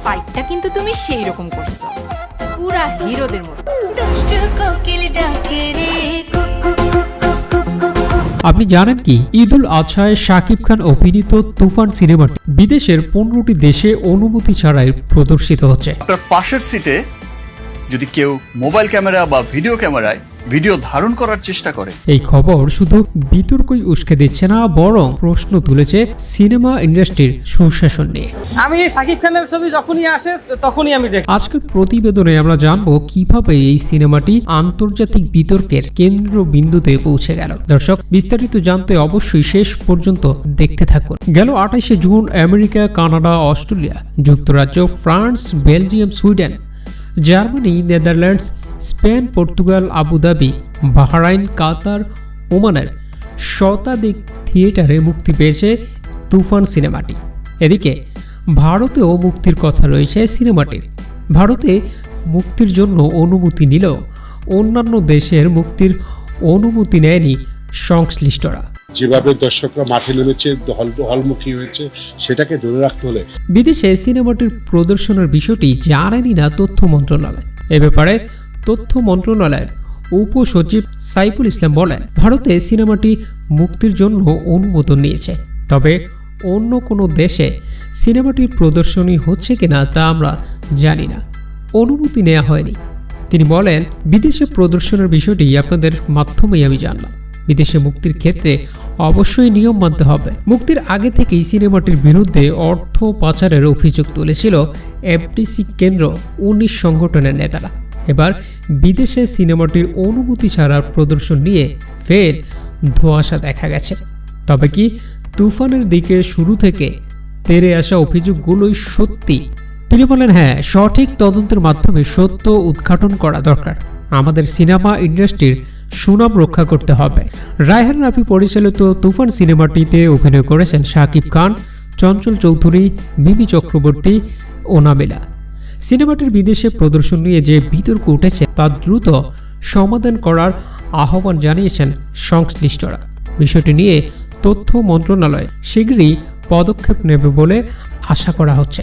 ফাইটটা কিন্তু তুমি সেই রকম করছো, পুরা হিরোদের মতো। আপনি জানেন কি, ঈদুল আজহায় শাকিব খান অভিনীত তুফান সিনেমাটি বিদেশের 15টি দেশে অনুমতি ছাড়াই প্রদর্শিত হচ্ছে। আপনার পাশের সিটে যদি কেউ মোবাইল ক্যামেরা বা ভিডিও ক্যামেরায় ভিডিও ধারণ করার চেষ্টা করে, এই খবর শুধু বিতর্কই উস্কে দিচ্ছে না, বরং প্রশ্ন তুলেছে সিনেমা ইন্ডাস্ট্রির সুশাসন নিয়ে। আমি সাকিব খানের ছবি যখনই আসে তখনই আমি দেখি। আজকের প্রতিবেদনে আমরা জানবো কিভাবে এই সিনেমাটি আন্তর্জাতিক বিতর্কের কেন্দ্রবিন্দুতে পৌঁছে গেল। দর্শক, বিস্তারিত জানতে অবশ্যই শেষ পর্যন্ত দেখতে থাকুন। গেল 28শে জুন আমেরিকা, কানাডা, অস্ট্রেলিয়া, যুক্তরাজ্য, France, Belgium, Sweden, Germany, Netherlands, Spain, Portugal, Abu Dhabi, Bahrain, Qatar, ওমানের শতাধিক থিয়েটারে মুক্তি পেয়েছে তুফান সিনেমাটি। এদিকে ভারতেও মুক্তির কথা রয়েছে সিনেমাটির। ভারতে মুক্তির জন্য অনুমতি নিলেও অন্যান্য দেশের মুক্তির অনুমতি নেয়নি সংশ্লিষ্টরা। যেভাবে দর্শকরা মাঠে নেমেছে, হলমুখী হয়েছে, সেটাকে ধরে রাখতে হলে বিদেশে সিনেমাটির প্রদর্শনের বিষয়টি জানেনি না তথ্য মন্ত্রণালয়। এ ব্যাপারে তথ্য মন্ত্রণালয়ের উপসচিব সাইফুল ইসলাম বলেন, ভারতে সিনেমাটি মুক্তির জন্য অনুমোদন নিয়েছে, তবে অন্য কোনো দেশে সিনেমাটির প্রদর্শনী হচ্ছে কিনা তা আমরা জানি না, অনুমতি নেওয়া হয়নি। তিনি বলেন, বিদেশে প্রদর্শনের বিষয়টি আপনাদের মাধ্যমেই আমি জানলাম। বিদেশে মুক্তির ক্ষেত্রে অবশ্যই নিয়ম মানতে হবে। মুক্তির আগে থেকেই সিনেমাটির বিরুদ্ধে অর্থ পাচারের অভিযোগ তুলেছিল এফডিসি কেন্দ্র 19 সংগঠনের নেতারা। এবার বিদেশে সিনেমাটির অনুমতি ছাড়ার প্রদর্শন নিয়ে ফের ধোঁয়াশা দেখা গেছে। তবে কি তুফানের দিকে শুরু থেকে তেরে আসা অভিযোগগুলোই সত্যি? তিনি বলেন, হ্যাঁ, সঠিক তদন্তের মাধ্যমে সত্য উদ্ঘাটন করা দরকার। আমাদের সিনেমা ইন্ডাস্ট্রির সুনাম রক্ষা করতে হবে। রায়হান রাফি পরিচালিত তুফান সিনেমাটিতে অভিনয় করেছেন শাকিব খান, চঞ্চল চৌধুরী, মিমি চক্রবর্তী ও নামিলা। সিনেমাটির বিদেশে প্রদর্শন নিয়ে যে বিতর্ক উঠেছে তা দ্রুত সমাধান করার আহ্বান জানিয়েছেন সংশ্লিষ্টরা। বিষয়টি নিয়ে তথ্য মন্ত্রণালয় শীঘ্রই পদক্ষেপ নেবে বলে আশা করা হচ্ছে।